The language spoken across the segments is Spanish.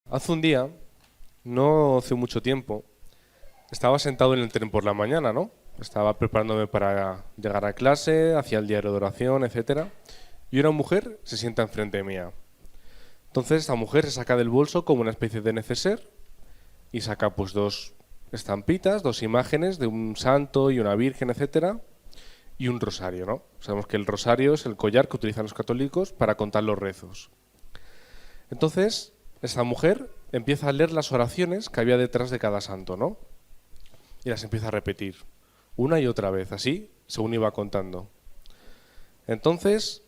Hace un día, no hace mucho tiempo, estaba sentado en el tren por la mañana, ¿no? Estaba preparándome para llegar a clase, hacía el diario de oración, etcétera, y una mujer se sienta enfrente mía. Entonces esta mujer se saca del bolso como una especie de neceser y saca pues dos estampitas, dos imágenes de un santo y una virgen, etcétera, y un rosario, ¿no? Sabemos que el rosario es el collar que utilizan los católicos para contar los rezos. Entonces, esta mujer empieza a leer las oraciones que había detrás de cada santo, ¿no? Y las empieza a repetir una y otra vez, así, según iba contando. Entonces,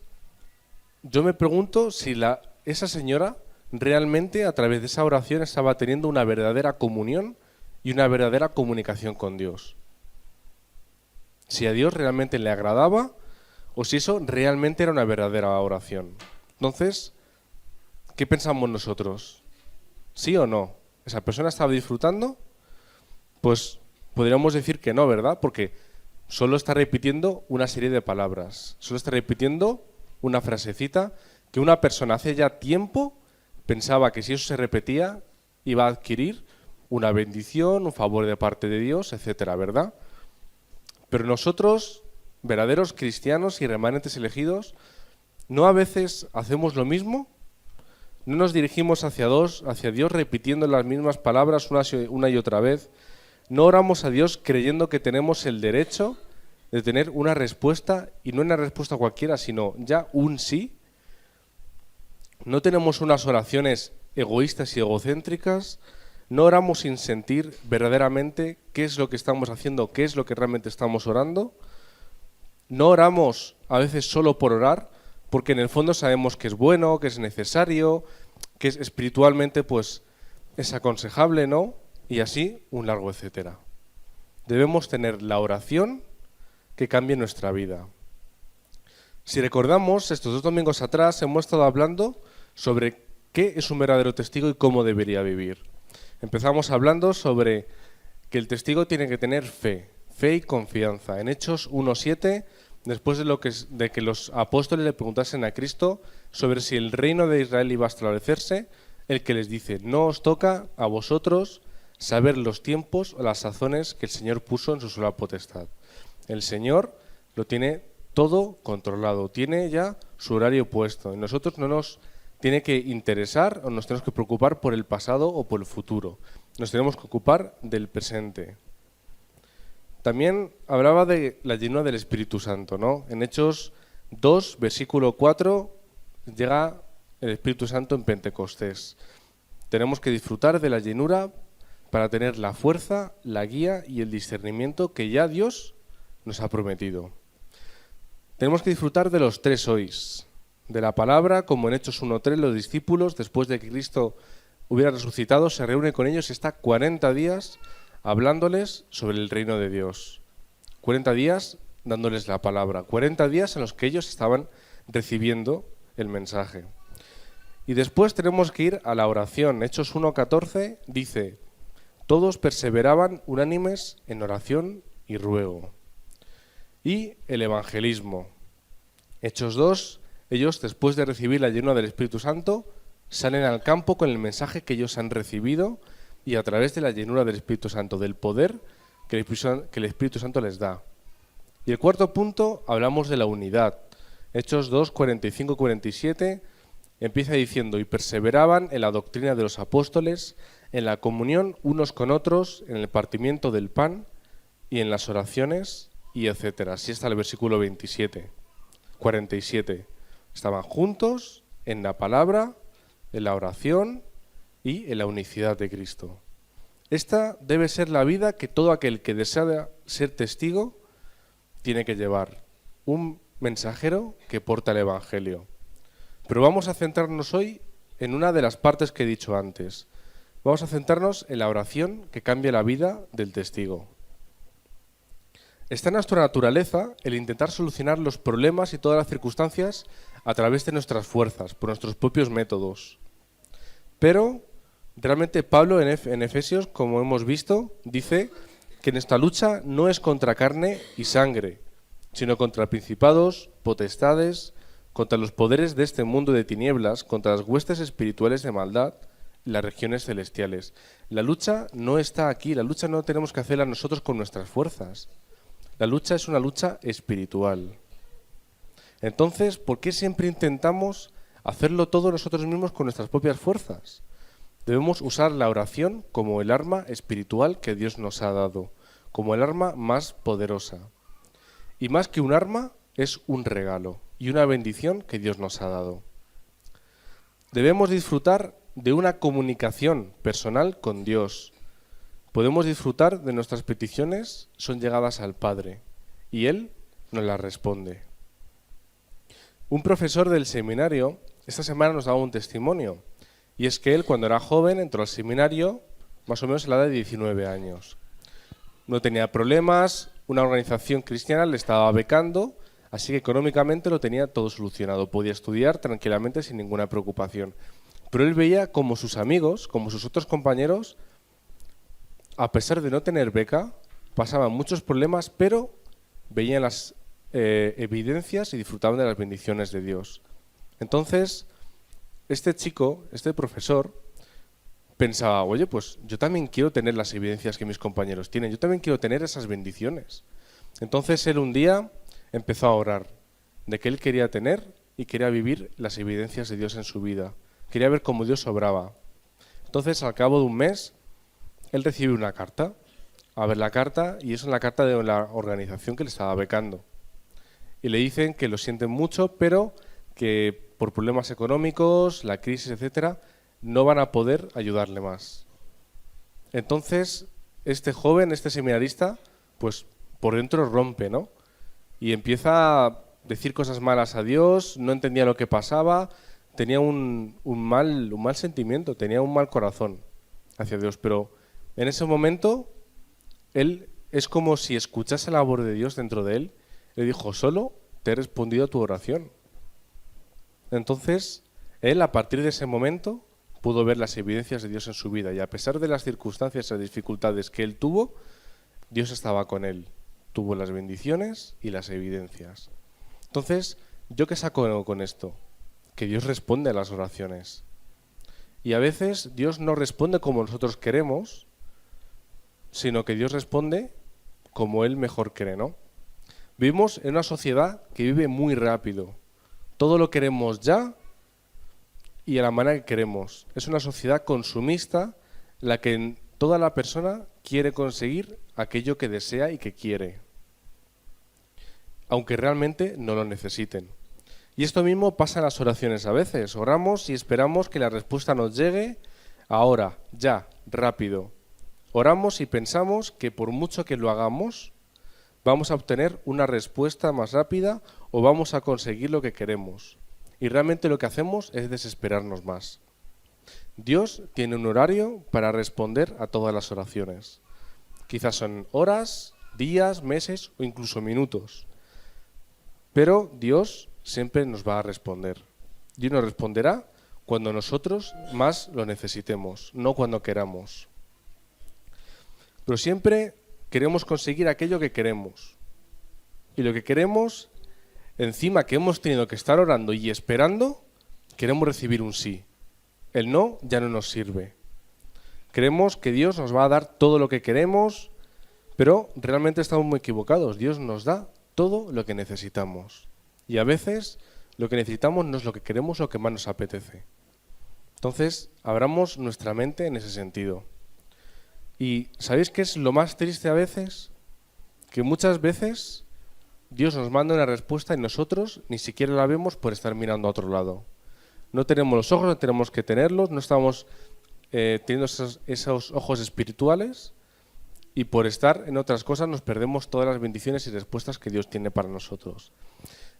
yo me pregunto si esa señora realmente a través de esa oración estaba teniendo una verdadera comunión y una verdadera comunicación con Dios. Si a Dios realmente le agradaba o si eso realmente era una verdadera oración. Entonces, ¿qué pensamos nosotros? ¿Sí o no? ¿Esa persona estaba disfrutando? Pues podríamos decir que no, ¿verdad? Porque solo está repitiendo una serie de palabras. Solo está repitiendo una frasecita que una persona hace ya tiempo pensaba que si eso se repetía iba a adquirir una bendición, un favor de parte de Dios, etcétera, ¿verdad? Pero nosotros, verdaderos cristianos y remanentes elegidos, ¿no a veces hacemos lo mismo? ¿No nos dirigimos hacia Dios repitiendo las mismas palabras una y otra vez? ¿No oramos a Dios creyendo que tenemos el derecho de tener una respuesta, y no una respuesta cualquiera, sino ya un sí? ¿No tenemos unas oraciones egoístas y egocéntricas? ¿No oramos sin sentir verdaderamente qué es lo que estamos haciendo, qué es lo que realmente estamos orando? ¿No oramos a veces solo por orar? Porque en el fondo sabemos que es bueno, que es necesario, que es espiritualmente pues es aconsejable, ¿no? Y así un largo etcétera. Debemos tener la oración que cambie nuestra vida. Si recordamos, estos 2 domingos atrás hemos estado hablando sobre qué es un verdadero testigo y cómo debería vivir. Empezamos hablando sobre que el testigo tiene que tener fe y confianza. En Hechos 1:7, después de que los apóstoles le preguntasen a Cristo sobre si el reino de Israel iba a establecerse, el que les dice: no os toca a vosotros saber los tiempos o las sazones que el Señor puso en su sola potestad. El Señor lo tiene todo controlado, tiene ya su horario puesto. Y nosotros no nos tiene que interesar o nos tenemos que preocupar por el pasado o por el futuro. Nos tenemos que ocupar del presente. También hablaba de la llenura del Espíritu Santo, ¿no? En Hechos 2, versículo 4, llega el Espíritu Santo en Pentecostés. Tenemos que disfrutar de la llenura para tener la fuerza, la guía y el discernimiento que ya Dios nos ha prometido. Tenemos que disfrutar de los 3 hoys, de la palabra, como en Hechos 1:3, los discípulos, después de que Cristo hubiera resucitado, se reúne con ellos y está 40 días hablándoles sobre el reino de Dios. 40 días dándoles la palabra, 40 días en los que ellos estaban recibiendo el mensaje. Y después tenemos que ir a la oración. Hechos 1:14 dice: todos perseveraban unánimes en oración y ruego. Y el evangelismo. Hechos 2, ellos después de recibir la llenura del Espíritu Santo salen al campo con el mensaje que ellos han recibido y a través de la llenura del Espíritu Santo, del poder que el Espíritu Santo les da. Y el cuarto punto, hablamos de la unidad. Hechos 2, 45-47 empieza diciendo: y perseveraban en la doctrina de los apóstoles, en la comunión unos con otros, en el partimiento del pan y en las oraciones, y etcétera. Así está el versículo 47. Estaban juntos en la palabra, en la oración y en la unicidad de Cristo. Esta debe ser la vida que todo aquel que desea ser testigo tiene que llevar. Un mensajero que porta el Evangelio. Pero vamos a centrarnos hoy en una de las partes que he dicho antes. Vamos a centrarnos en la oración que cambia la vida del testigo. Está en nuestra naturaleza el intentar solucionar los problemas y todas las circunstancias a través de nuestras fuerzas, por nuestros propios métodos. Pero realmente Pablo en Efesios, como hemos visto, dice que nuestra lucha no es contra carne y sangre, sino contra principados, potestades, contra los poderes de este mundo de tinieblas, contra las huestes espirituales de maldad las regiones celestiales. La lucha no está aquí, la lucha no tenemos que hacerla nosotros con nuestras fuerzas. La lucha es una lucha espiritual. Entonces, ¿por qué siempre intentamos hacerlo todo nosotros mismos con nuestras propias fuerzas? Debemos usar la oración como el arma espiritual que Dios nos ha dado, como el arma más poderosa. Y más que un arma, es un regalo y una bendición que Dios nos ha dado. Debemos disfrutar de una comunicación personal con Dios. Podemos disfrutar de nuestras peticiones, son llegadas al Padre, y Él nos las responde. Un profesor del seminario esta semana nos daba un testimonio, y es que él cuando era joven entró al seminario más o menos a la edad de 19 años. No tenía problemas, una organización cristiana le estaba becando, así que económicamente lo tenía todo solucionado, podía estudiar tranquilamente sin ninguna preocupación. Pero él veía como sus amigos, como sus otros compañeros, a pesar de no tener beca, pasaban muchos problemas, pero veían las evidencias y disfrutaban de las bendiciones de Dios. Entonces, este chico, este profesor, pensaba, oye, pues yo también quiero tener las evidencias que mis compañeros tienen, yo también quiero tener esas bendiciones. Entonces él un día empezó a orar de que él quería tener y quería vivir las evidencias de Dios en su vida. Quería ver cómo Dios obraba. Entonces, al cabo de un mes, él recibe una carta. A ver la carta, y es una carta de la organización que le estaba becando. Y le dicen que lo sienten mucho, pero que por problemas económicos, la crisis, etcétera, no van a poder ayudarle más. Entonces, este joven, este seminarista, pues por dentro rompe, ¿no? Y empieza a decir cosas malas a Dios, no entendía lo que pasaba, tenía un mal sentimiento, tenía un mal corazón hacia Dios, pero en ese momento él es como si escuchase la voz de Dios dentro de él. Le dijo, solo te he respondido a tu oración. Entonces, él a partir de ese momento pudo ver las evidencias de Dios en su vida y a pesar de las circunstancias y dificultades que él tuvo, Dios estaba con él. Tuvo las bendiciones y las evidencias. Entonces, ¿yo qué saco con esto? Que Dios responde a las oraciones. Y a veces Dios no responde como nosotros queremos, sino que Dios responde como Él mejor cree, ¿no? Vivimos en una sociedad que vive muy rápido. Todo lo queremos ya y a la manera que queremos. Es una sociedad consumista la que toda la persona quiere conseguir aquello que desea y que quiere, aunque realmente no lo necesiten. Y esto mismo pasa en las oraciones a veces. Oramos y esperamos que la respuesta nos llegue ahora, ya, rápido. Oramos y pensamos que por mucho que lo hagamos, vamos a obtener una respuesta más rápida o vamos a conseguir lo que queremos. Y realmente lo que hacemos es desesperarnos más. Dios tiene un horario para responder a todas las oraciones. Quizás son horas, días, meses o incluso minutos. Pero Dios siempre nos va a responder. Dios nos responderá cuando nosotros más lo necesitemos, no cuando queramos. Pero siempre queremos conseguir aquello que queremos. Y lo que queremos, encima que hemos tenido que estar orando y esperando, queremos recibir un sí. El no ya no nos sirve. Creemos que Dios nos va a dar todo lo que queremos, pero realmente estamos muy equivocados. Dios nos da todo lo que necesitamos. Y a veces lo que necesitamos no es lo que queremos o lo que más nos apetece. Entonces, abramos nuestra mente en ese sentido. ¿Y sabéis qué es lo más triste a veces? Que muchas veces Dios nos manda una respuesta y nosotros ni siquiera la vemos por estar mirando a otro lado. No tenemos los ojos, no tenemos que tenerlos, no estamos teniendo esos ojos espirituales y por estar en otras cosas nos perdemos todas las bendiciones y respuestas que Dios tiene para nosotros.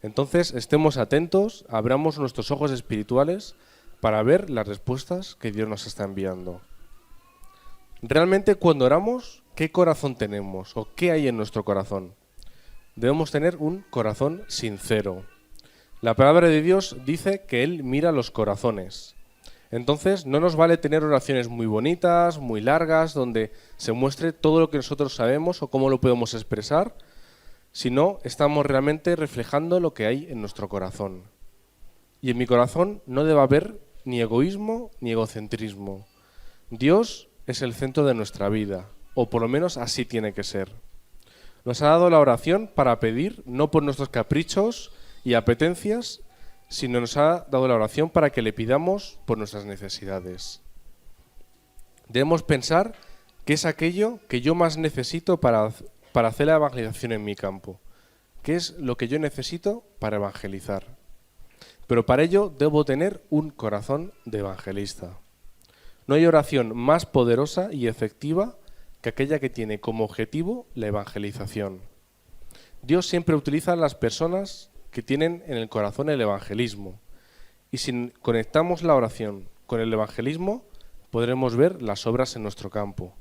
Entonces, estemos atentos, abramos nuestros ojos espirituales para ver las respuestas que Dios nos está enviando. Realmente, cuando oramos, ¿qué corazón tenemos o qué hay en nuestro corazón? Debemos tener un corazón sincero. La palabra de Dios dice que Él mira los corazones. Entonces, no nos vale tener oraciones muy bonitas, muy largas, donde se muestre todo lo que nosotros sabemos o cómo lo podemos expresar, sino estamos realmente reflejando lo que hay en nuestro corazón. Y en mi corazón no debe haber ni egoísmo ni egocentrismo. Dios es el centro de nuestra vida, o por lo menos así tiene que ser. Nos ha dado la oración para pedir, no por nuestros caprichos y apetencias, sino nos ha dado la oración para que le pidamos por nuestras necesidades. Debemos pensar qué es aquello que yo más necesito para hacer la evangelización en mi campo. ¿Qué es lo que yo necesito para evangelizar? Pero para ello debo tener un corazón de evangelista. No hay oración más poderosa y efectiva que aquella que tiene como objetivo la evangelización. Dios siempre utiliza a las personas que tienen en el corazón el evangelismo. Y si conectamos la oración con el evangelismo, podremos ver las obras en nuestro campo.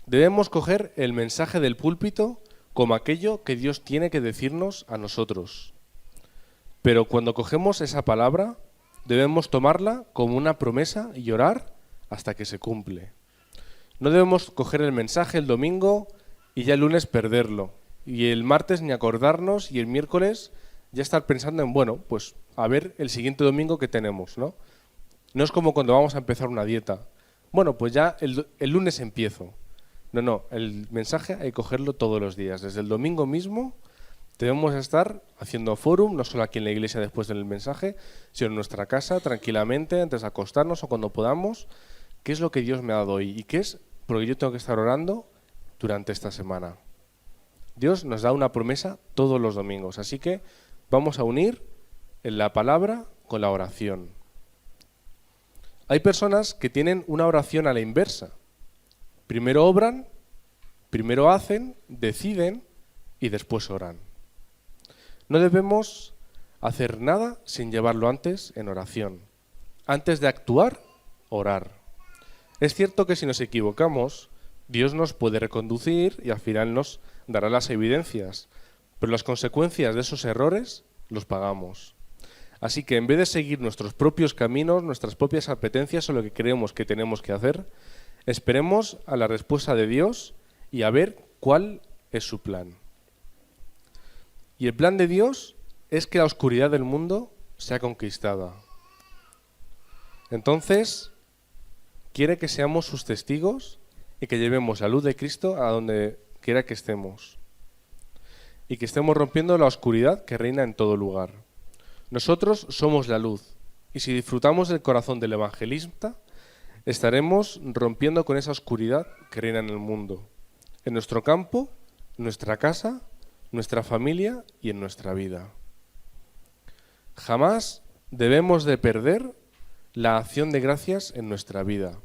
Debemos coger el mensaje del púlpito como aquello que Dios tiene que decirnos a nosotros. Pero cuando cogemos esa palabra, debemos tomarla como una promesa y orar hasta que se cumple. No debemos coger el mensaje el domingo y ya el lunes perderlo. Y el martes ni acordarnos y el miércoles ya estar pensando en, bueno, pues a ver el siguiente domingo que tenemos, ¿no? No es como cuando vamos a empezar una dieta. Bueno, pues ya el lunes empiezo. No, el mensaje hay que cogerlo todos los días. Desde el domingo mismo debemos estar haciendo fórum, no solo aquí en la iglesia después del mensaje, sino en nuestra casa, tranquilamente, antes de acostarnos o cuando podamos. ¿Qué es lo que Dios me ha dado hoy? ¿Y qué es por lo que yo tengo que estar orando durante esta semana? Dios nos da una promesa todos los domingos, así que vamos a unir la palabra con la oración. Hay personas que tienen una oración a la inversa. Primero obran, primero hacen, deciden y después oran. No debemos hacer nada sin llevarlo antes en oración. Antes de actuar, orar. Es cierto que si nos equivocamos, Dios nos puede reconducir y al final nos dará las evidencias, pero las consecuencias de esos errores los pagamos. Así que en vez de seguir nuestros propios caminos, nuestras propias apetencias o lo que creemos que tenemos que hacer, esperemos a la respuesta de Dios y a ver cuál es su plan. Y el plan de Dios es que la oscuridad del mundo sea conquistada. Entonces, quiere que seamos sus testigos y que llevemos la luz de Cristo a donde quiera que estemos. Y que estemos rompiendo la oscuridad que reina en todo lugar. Nosotros somos la luz. Y si disfrutamos del corazón del evangelista, estaremos rompiendo con esa oscuridad que reina en el mundo. En nuestro campo, nuestra casa, nuestra familia y en nuestra vida. Jamás debemos de perder la acción de gracias en nuestra vida.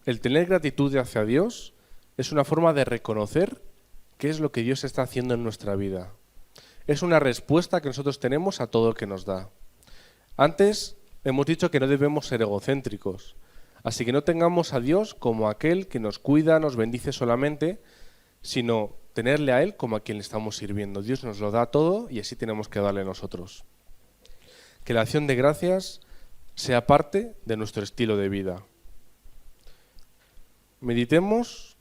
El tener gratitud hacia Dios es una forma de reconocer qué es lo que Dios está haciendo en nuestra vida. Es una respuesta que nosotros tenemos a todo lo que nos da. Antes hemos dicho que no debemos ser egocéntricos, así que no tengamos a Dios como aquel que nos cuida, nos bendice solamente, sino tenerle a Él como a quien le estamos sirviendo. Dios nos lo da todo y así tenemos que darle nosotros. Que la acción de gracias sea parte de nuestro estilo de vida. Meditemos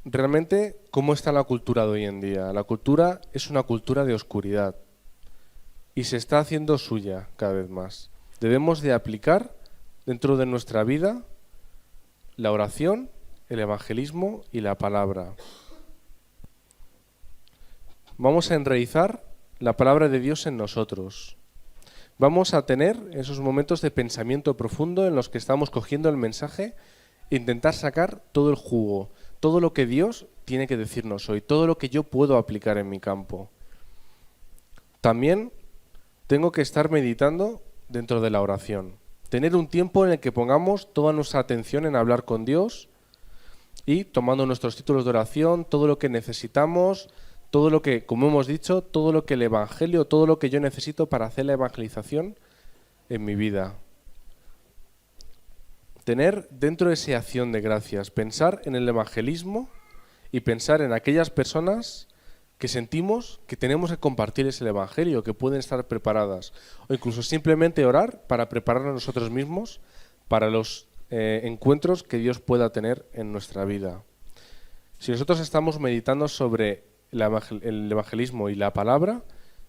realmente cómo está la cultura de hoy en día. La cultura es una cultura de oscuridad y se está haciendo suya cada vez más. Debemos de aplicar dentro de nuestra vida la oración, el evangelismo y la palabra. Vamos a enraizar la palabra de Dios en nosotros. Vamos a tener esos momentos de pensamiento profundo en los que estamos cogiendo el mensaje e intentar sacar todo el jugo, todo lo que Dios tiene que decirnos hoy, todo lo que yo puedo aplicar en mi campo. También tengo que estar meditando dentro de la oración. Tener un tiempo en el que pongamos toda nuestra atención en hablar con Dios y tomando nuestros títulos de oración, todo lo que necesitamos, todo lo que, como hemos dicho, todo lo que el Evangelio, todo lo que yo necesito para hacer la evangelización en mi vida. Tener dentro de esa acción de gracias, pensar en el evangelismo y pensar en aquellas personas que sentimos que tenemos que compartir ese evangelio, que pueden estar preparadas, o incluso simplemente orar para prepararnos nosotros mismos para los encuentros que Dios pueda tener en nuestra vida. Si nosotros estamos meditando sobre el evangelismo y la palabra,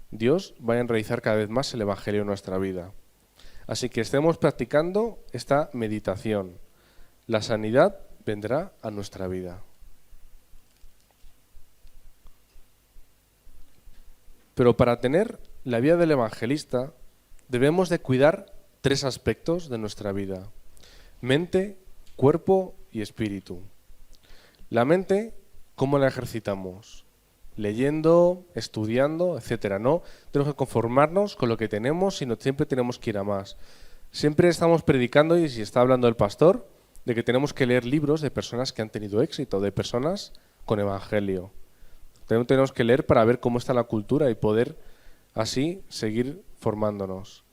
Dios va a enraizar cada vez más el evangelio en nuestra vida. Así que estemos practicando esta meditación. La sanidad vendrá a nuestra vida. Pero para tener la vida del evangelista debemos de cuidar 3 aspectos de nuestra vida: mente, cuerpo y espíritu. La mente, ¿cómo la ejercitamos? Leyendo, estudiando, etcétera. No tenemos que conformarnos con lo que tenemos, sino siempre tenemos que ir a más. Siempre estamos predicando, y si está hablando el pastor, de que tenemos que leer libros de personas que han tenido éxito, de personas con evangelio. Tenemos que leer para ver cómo está la cultura y poder así seguir formándonos.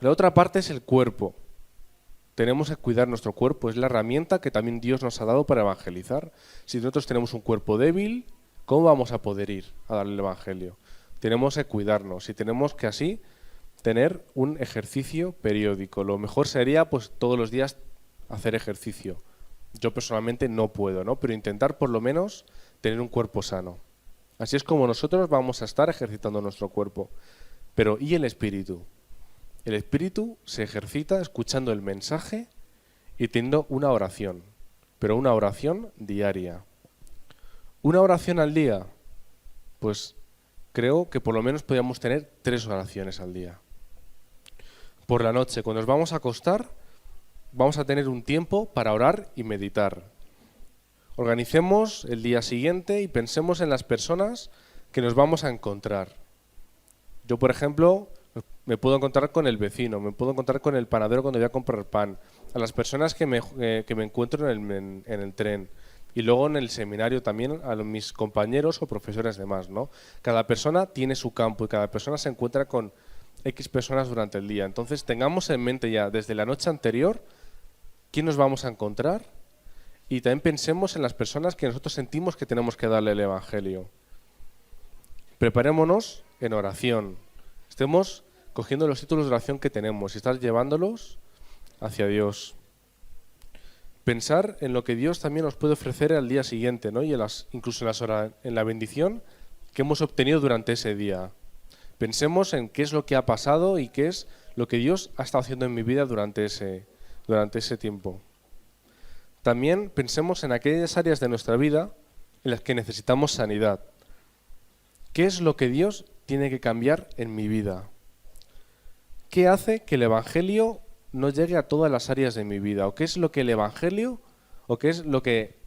La otra parte es el cuerpo. Tenemos que cuidar nuestro cuerpo, es la herramienta que también Dios nos ha dado para evangelizar. Si nosotros tenemos un cuerpo débil, ¿cómo vamos a poder ir a darle el evangelio? Tenemos que cuidarnos y tenemos que así tener un ejercicio periódico. Lo mejor sería pues todos los días hacer ejercicio. Yo personalmente no puedo, ¿no? Pero intentar por lo menos tener un cuerpo sano. Así es como nosotros vamos a estar ejercitando nuestro cuerpo. Pero ¿y el espíritu? El espíritu se ejercita escuchando el mensaje y teniendo una oración, pero una oración diaria. ¿Una oración al día? Pues creo que por lo menos podríamos tener 3 oraciones al día. Por la noche, cuando nos vamos a acostar, vamos a tener un tiempo para orar y meditar. Organicemos el día siguiente y pensemos en las personas que nos vamos a encontrar. Yo, por ejemplo, me puedo encontrar con el vecino, me puedo encontrar con el panadero cuando voy a comprar pan, a las personas que me encuentro en el tren y luego en el seminario también a mis compañeros o profesores demás, ¿no? Cada persona tiene su campo y cada persona se encuentra con X personas durante el día. Entonces tengamos en mente ya desde la noche anterior quién nos vamos a encontrar y también pensemos en las personas que nosotros sentimos que tenemos que darle el evangelio. Preparémonos en oración. Estemos cogiendo los títulos de oración que tenemos y estar llevándolos hacia Dios. Pensar en lo que Dios también nos puede ofrecer al día siguiente, ¿no? Y incluso en la bendición que hemos obtenido durante ese día. Pensemos en qué es lo que ha pasado y qué es lo que Dios ha estado haciendo en mi vida durante ese tiempo. También pensemos en aquellas áreas de nuestra vida en las que necesitamos sanidad. ¿Qué es lo que Dios tiene que cambiar en mi vida? ¿Qué hace que el evangelio no llegue a todas las áreas de mi vida? ¿O qué es lo que el evangelio, o qué es lo que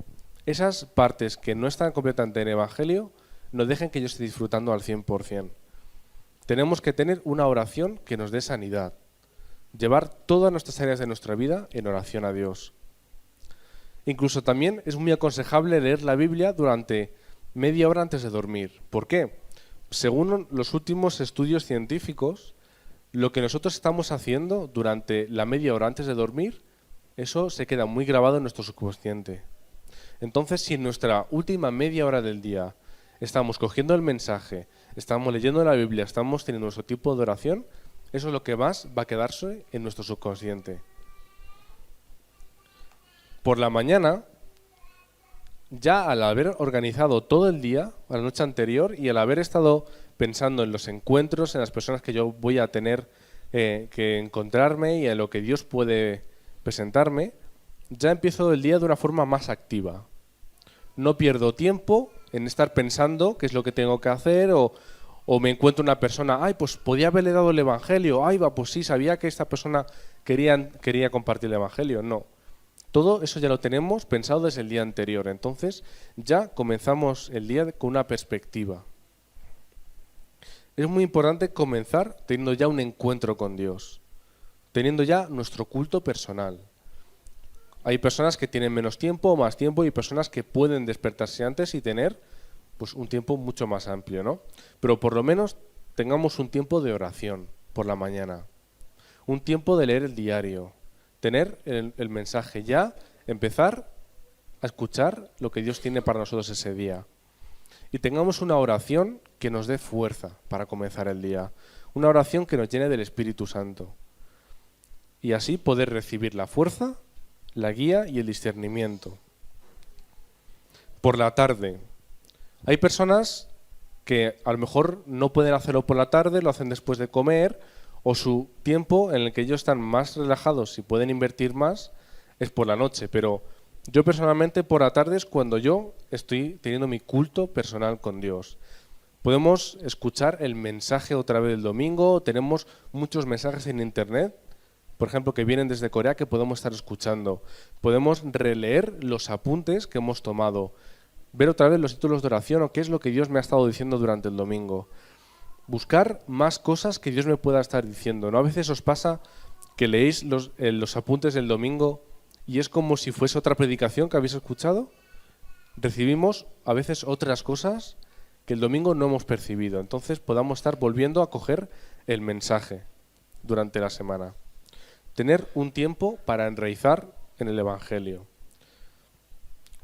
esas partes que no están completamente en el evangelio no dejen que yo esté disfrutando al 100%? Tenemos que tener una oración que nos dé sanidad. Llevar todas nuestras áreas de nuestra vida en oración a Dios. Incluso también es muy aconsejable leer la Biblia durante media hora antes de dormir. ¿Por qué? Según los últimos estudios científicos, lo que nosotros estamos haciendo durante la media hora antes de dormir, eso se queda muy grabado en nuestro subconsciente. Entonces, si en nuestra última media hora del día estamos cogiendo el mensaje, estamos leyendo la Biblia, estamos teniendo nuestro tipo de oración, eso es lo que más va a quedarse en nuestro subconsciente. Por la mañana, ya al haber organizado todo el día, a la noche anterior, y al haber estado pensando en los encuentros, en las personas que yo voy a tener que encontrarme y en lo que Dios puede presentarme, ya empiezo el día de una forma más activa. No pierdo tiempo en estar pensando qué es lo que tengo que hacer o me encuentro una persona, ay, pues podía haberle dado el evangelio, ay, va, pues sí, sabía que esta persona quería compartir el evangelio. No. Todo eso ya lo tenemos pensado desde el día anterior. Entonces ya comenzamos el día con una perspectiva. Es muy importante comenzar teniendo ya un encuentro con Dios, teniendo ya nuestro culto personal. Hay personas que tienen menos tiempo o más tiempo y personas que pueden despertarse antes y tener pues, un tiempo mucho más amplio, ¿no? Pero por lo menos tengamos un tiempo de oración por la mañana, un tiempo de leer el diario, tener el mensaje ya, empezar a escuchar lo que Dios tiene para nosotros ese día. Y tengamos una oración que nos dé fuerza para comenzar el día. Una oración que nos llene del Espíritu Santo. Y así poder recibir la fuerza, la guía y el discernimiento. Por la tarde. Hay personas que a lo mejor no pueden hacerlo por la tarde, lo hacen después de comer, o su tiempo en el que ellos están más relajados y pueden invertir más es por la noche, pero yo personalmente por la tarde es cuando yo estoy teniendo mi culto personal con Dios. Podemos escuchar el mensaje otra vez el domingo, tenemos muchos mensajes en internet, por ejemplo, que vienen desde Corea que podemos estar escuchando. Podemos releer los apuntes que hemos tomado, ver otra vez los títulos de oración o qué es lo que Dios me ha estado diciendo durante el domingo. Buscar más cosas que Dios me pueda estar diciendo, ¿no? A veces os pasa que leéis los apuntes del domingo y es como si fuese otra predicación que habéis escuchado. Recibimos a veces otras cosas que el domingo no hemos percibido. Entonces podamos estar volviendo a coger el mensaje durante la semana. Tener un tiempo para enraizar en el Evangelio.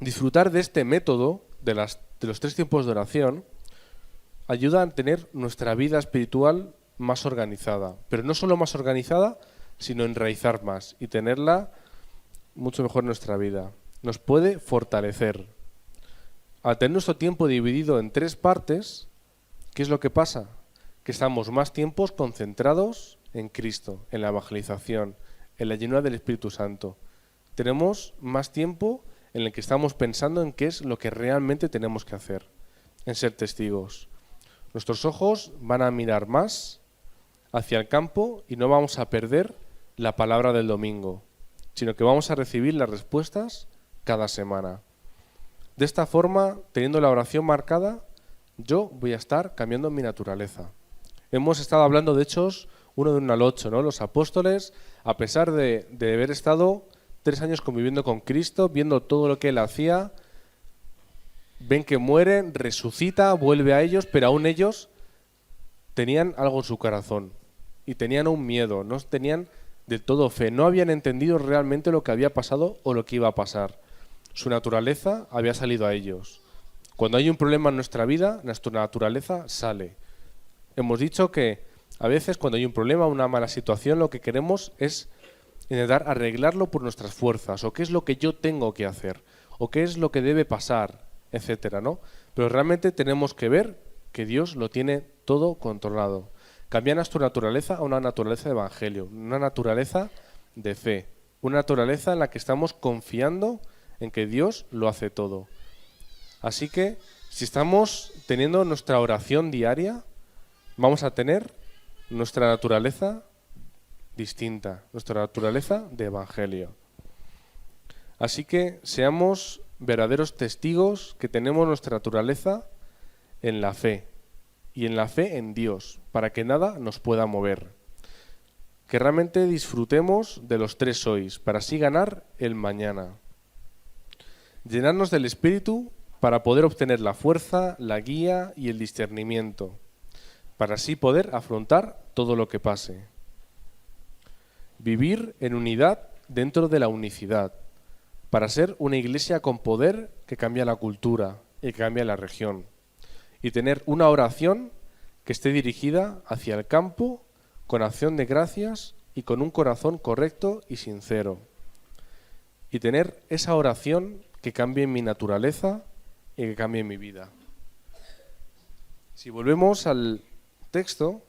Disfrutar de este método, de los 3 tiempos de oración, ayuda a tener nuestra vida espiritual más organizada. Pero no solo más organizada, sino enraizar más y tenerla mucho mejor en nuestra vida. Nos puede fortalecer. Al tener nuestro tiempo dividido en 3 partes, ¿qué es lo que pasa? Que estamos más tiempos concentrados en Cristo, en la evangelización, en la llenura del Espíritu Santo. Tenemos más tiempo en el que estamos pensando en qué es lo que realmente tenemos que hacer, en ser testigos. Nuestros ojos van a mirar más hacia el campo y no vamos a perder la palabra del domingo, sino que vamos a recibir las respuestas cada semana. De esta forma, teniendo la oración marcada, yo voy a estar cambiando mi naturaleza. Hemos estado hablando de Hechos 1 del 1 al 8, ¿no? Los apóstoles, a pesar de haber estado 3 años conviviendo con Cristo, viendo todo lo que Él hacía, ven que muere, resucita, vuelve a ellos, pero aún ellos tenían algo en su corazón y tenían un miedo, no tenían del todo fe, no habían entendido realmente lo que había pasado o lo que iba a pasar. Su naturaleza había salido a ellos. Cuando hay un problema en nuestra vida, nuestra naturaleza sale. Hemos dicho que a veces cuando hay un problema, una mala situación, lo que queremos es intentar arreglarlo por nuestras fuerzas, o qué es lo que yo tengo que hacer, o qué es lo que debe pasar, etcétera, ¿no? Pero realmente tenemos que ver que Dios lo tiene todo controlado. Cambia nuestra naturaleza a una naturaleza de evangelio, una naturaleza de fe, una naturaleza en la que estamos confiando en que Dios lo hace todo. Así que si estamos teniendo nuestra oración diaria, vamos a tener nuestra naturaleza distinta, nuestra naturaleza de evangelio. Así que seamos verdaderos testigos que tenemos nuestra naturaleza en la fe y en la fe en Dios, para que nada nos pueda mover. Que realmente disfrutemos de los 3 hoys, para así ganar el mañana. Llenarnos del Espíritu para poder obtener la fuerza, la guía y el discernimiento, para así poder afrontar todo lo que pase. Vivir en unidad dentro de la unicidad, para ser una iglesia con poder que cambia la cultura y que cambia la región. Y tener una oración que esté dirigida hacia el campo, con acción de gracias y con un corazón correcto y sincero. Y tener esa oración que cambie mi naturaleza y que cambie mi vida. Si volvemos al texto,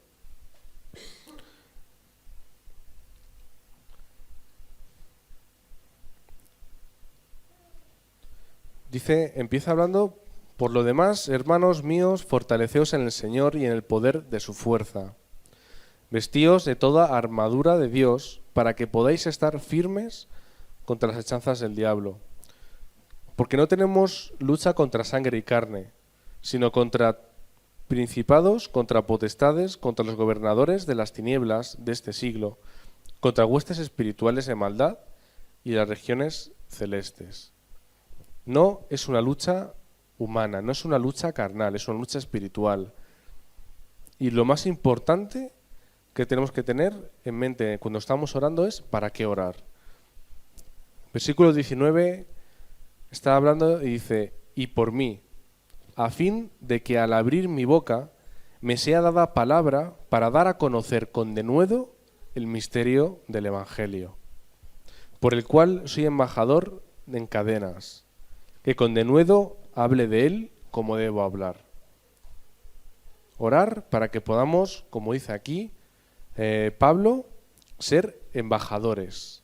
empieza hablando: por lo demás, hermanos míos, fortaleceos en el Señor y en el poder de su fuerza. Vestíos de toda armadura de Dios para que podáis estar firmes contra las hechanzas del diablo. Porque no tenemos lucha contra sangre y carne, sino contra principados, contra potestades, contra los gobernadores de las tinieblas de este siglo, contra huestes espirituales de maldad y las regiones celestes. No es una lucha humana, no es una lucha carnal, es una lucha espiritual. Y lo más importante que tenemos que tener en mente cuando estamos orando es ¿para qué orar? Versículo 19 está hablando y dice: y por mí, a fin de que al abrir mi boca me sea dada palabra para dar a conocer con denuedo el misterio del Evangelio, por el cual soy embajador en cadenas, que con denuedo hable de él como debo hablar. Orar para que podamos, como dice aquí, Pablo, ser embajadores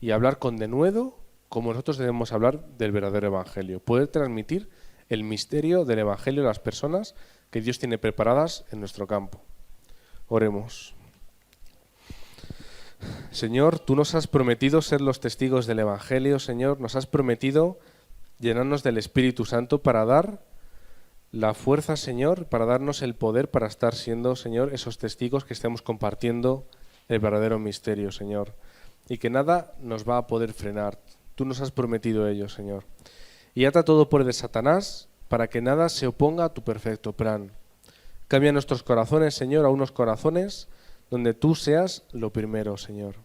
y hablar con denuedo como nosotros debemos hablar del verdadero evangelio. Poder transmitir el misterio del evangelio a las personas que Dios tiene preparadas en nuestro campo. Oremos. Señor, tú nos has prometido ser los testigos del evangelio, Señor. Nos has prometido llenarnos del Espíritu Santo para dar la fuerza, Señor, para darnos el poder para estar siendo, Señor, esos testigos que estemos compartiendo el verdadero misterio, Señor. Y que nada nos va a poder frenar. Tú nos has prometido ello, Señor. Y ata todo por de Satanás para que nada se oponga a tu perfecto plan. Cambia nuestros corazones, Señor, a unos corazones donde tú seas lo primero, Señor.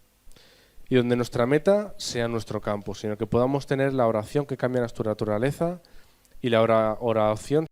Y donde nuestra meta sea nuestro campo, Señor. Que podamos tener la oración que cambia nuestra naturaleza y la oración